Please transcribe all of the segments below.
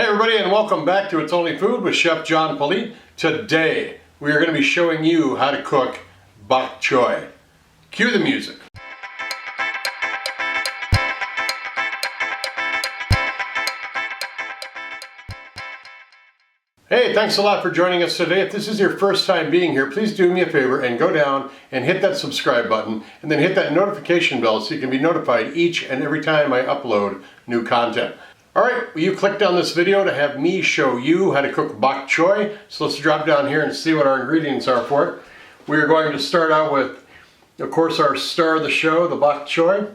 Hey everybody, and welcome back to It's Only Food with Chef John Politte. Today we are going to be showing you how to cook Bok Choy. Cue the music. Hey, thanks a lot for joining us today. If this is your first time being here, please do me a favor and go down and hit that subscribe button and then hit that notification bell so you can be notified each and every time I upload new content. Alright, well, you clicked on this video to have me show you how to cook Bok Choy. So let's drop down here and see what our ingredients are for it. We are going to start out with, of course, our star of the show, the Bok Choy.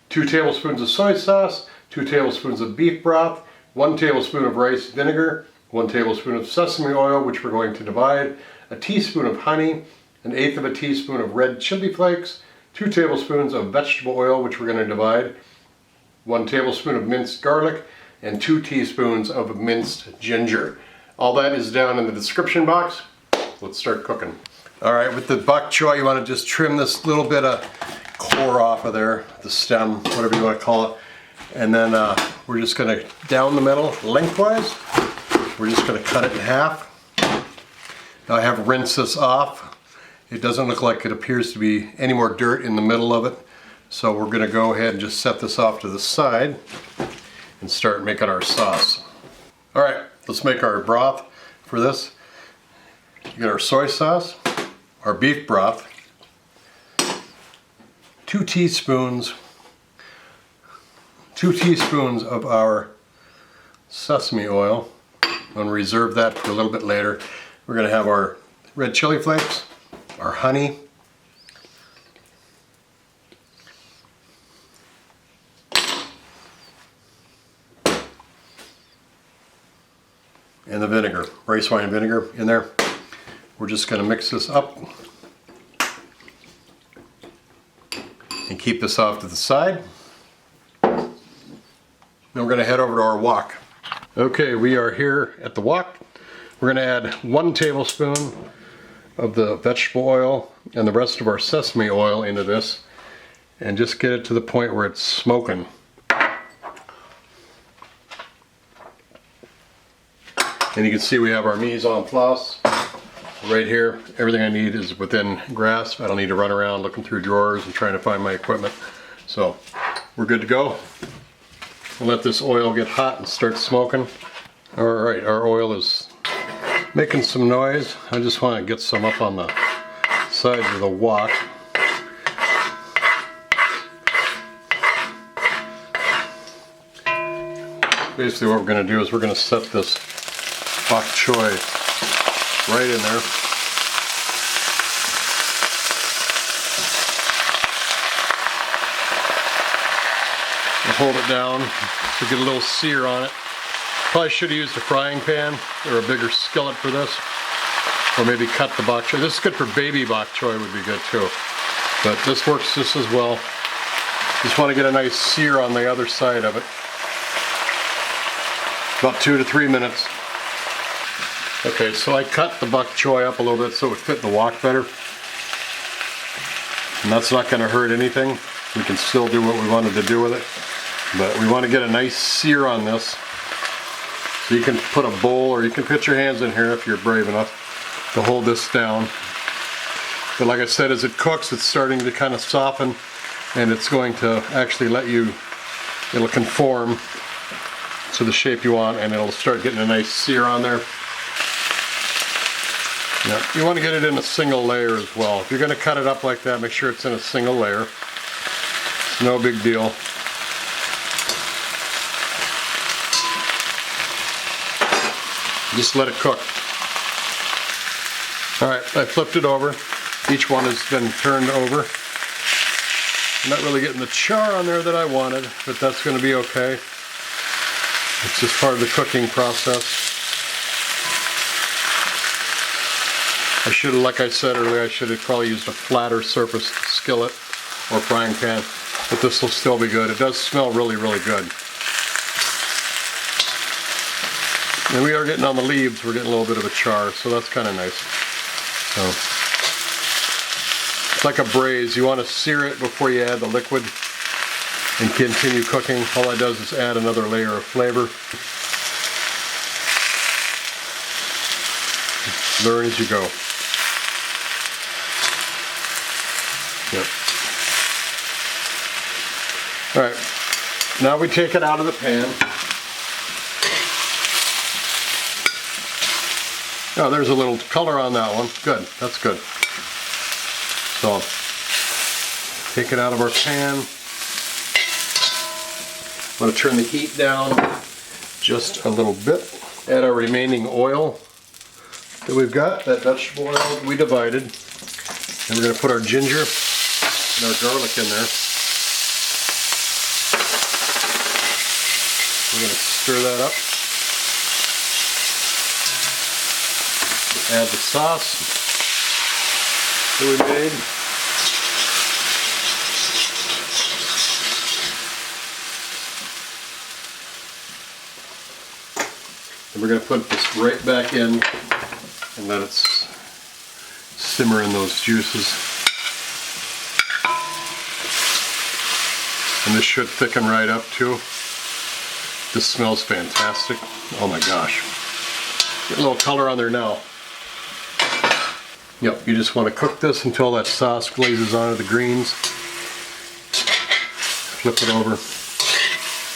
2 tablespoons of soy sauce, 2 tablespoons of beef broth, 1 tablespoon of rice vinegar, 1 tablespoon of sesame oil, which we're going to divide, a teaspoon of honey, 1/8 of a teaspoon of red chili flakes, 2 tablespoons of vegetable oil, which we're going to divide, 1 tablespoon of minced garlic, and 2 teaspoons of minced ginger. All that is down in the description box. Let's start cooking. All right, with the Bok Choy, you want to just trim this little bit of core off of there, the stem, whatever you want to call it. And then we're just going to, down the middle, lengthwise, we're just going to cut it in half. Now I have rinsed this off. It doesn't look like it appears to be any more dirt in the middle of it. So we're going to go ahead and just set this off to the side and start making our sauce. All right, let's make our broth for this. You get our soy sauce, our beef broth, 2 teaspoons of our sesame oil. I'm going to reserve that for a little bit later. We're going to have our red chili flakes, our honey, and the vinegar, rice wine vinegar in there. We're just going to mix this up and keep this off to the side. Then we're going to head over to our wok. Okay, we are here at the wok. We're going to add 1 tablespoon of the vegetable oil and the rest of our sesame oil into this and just get it to the point where it's smoking. And you can see we have our mise en place right here. Everything I need is within grasp. I don't need to run around looking through drawers and trying to find my equipment. So we're good to go. We'll let this oil get hot and start smoking. All right, our oil is making some noise. I just want to get some up on the sides of the wok. Basically what we're going to do is we're going to set this Bok Choy right in there. And hold it down to get a little sear on it. Probably should have used a frying pan or a bigger skillet for this. Or maybe cut the Bok Choy. This is good for baby Bok Choy, would be good too. But this works just as well. Just want to get a nice sear on the other side of it. About 2 to 3 minutes. Okay, so I cut the Bok Choy up a little bit so it would fit in the wok better. And that's not going to hurt anything. We can still do what we wanted to do with it. But we want to get a nice sear on this. So you can put a bowl or you can put your hands in here if you're brave enough to hold this down. But like I said, as it cooks, it's starting to kind of soften and it's going to actually let you, it'll conform to the shape you want and it'll start getting a nice sear on there. Now, you want to get it in a single layer as well. If you're going to cut it up like that, make sure it's in a single layer. It's no big deal. Just let it cook. Alright, I flipped it over. Each one has been turned over. I'm not really getting the char on there that I wanted, but that's going to be okay. It's just part of the cooking process. I should have, like I said earlier, I should have probably used a flatter surface skillet or frying pan, but this will still be good. It does smell really, really good. And we are getting on the leaves, we're getting a little bit of a char, so that's kind of nice. So, it's like a braise. You want to sear it before you add the liquid and continue cooking. All that does is add another layer of flavor. Learn as you go. Yep. All right, now we take it out of the pan. Oh, there's a little color on that one. Good, that's good. So, take it out of our pan. I'm going to turn the heat down just a little bit. Add our remaining oil that we've got, that vegetable oil that we divided. And we're going to put our ginger and our garlic in there. We're going to stir that up. Add the sauce that we made. And we're going to put this right back in and let it simmer in those juices. And this should thicken right up too. This smells fantastic. Oh my gosh. Get a little color on there now. Yep, you just want to cook this until that sauce glazes onto the greens. Flip it over. Make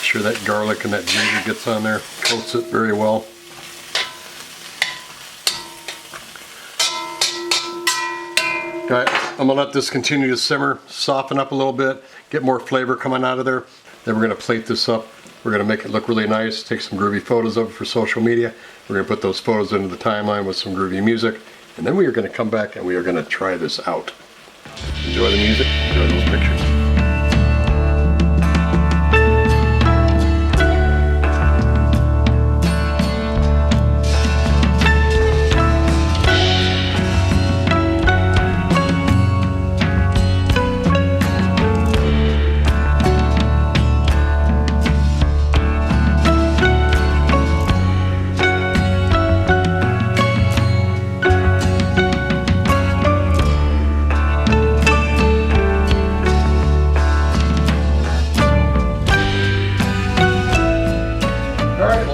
sure that garlic and that ginger gets on there. Coats it very well. Alright, I'm going to let this continue to simmer, soften up a little bit, get more flavor coming out of there. Then we're going to plate this up. We're going to make it look really nice, take some groovy photos of it for social media. We're going to put those photos into the timeline with some groovy music. And then we are going to come back and we are going to try this out. Enjoy the music, enjoy those pictures.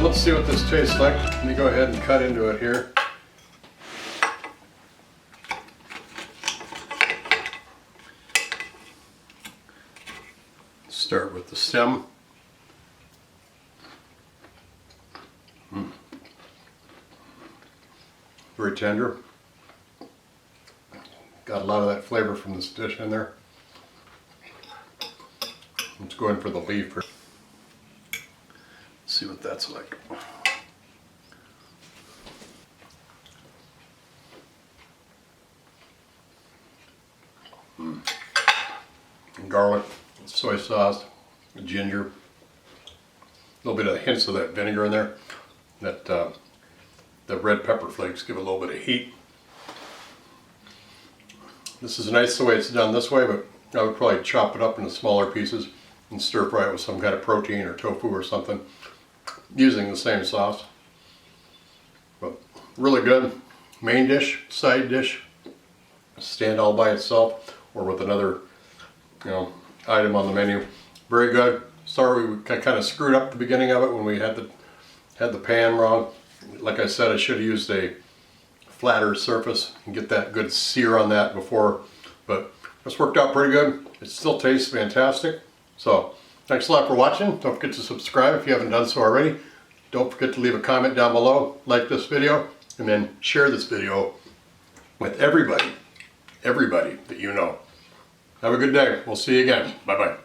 Let's see what this tastes like. Let me go ahead and cut into it here. Start with the stem. Very tender. Got a lot of that flavor from this dish in there. Let's go in for the leaf. See what that's like. Garlic, soy sauce, ginger, a little bit of hints of that vinegar in there. That the red pepper flakes give a little bit of heat. This is nice the way it's done this way, but I would probably chop it up into smaller pieces and stir fry it with some kind of protein or tofu or something, using the same sauce. But really good. Main dish, side dish, stand all by itself or with another, item on the menu. Very good. Sorry we kind of screwed up the beginning of it when we had the pan wrong. Like I said, I should have used a flatter surface and get that good sear on that before, but this worked out pretty good. It still tastes fantastic. So thanks a lot for watching. Don't forget to subscribe if you haven't done so already. Don't forget to leave a comment down below, like this video, and then share this video with everybody that you know. Have a good day. We'll see you again. Bye-bye.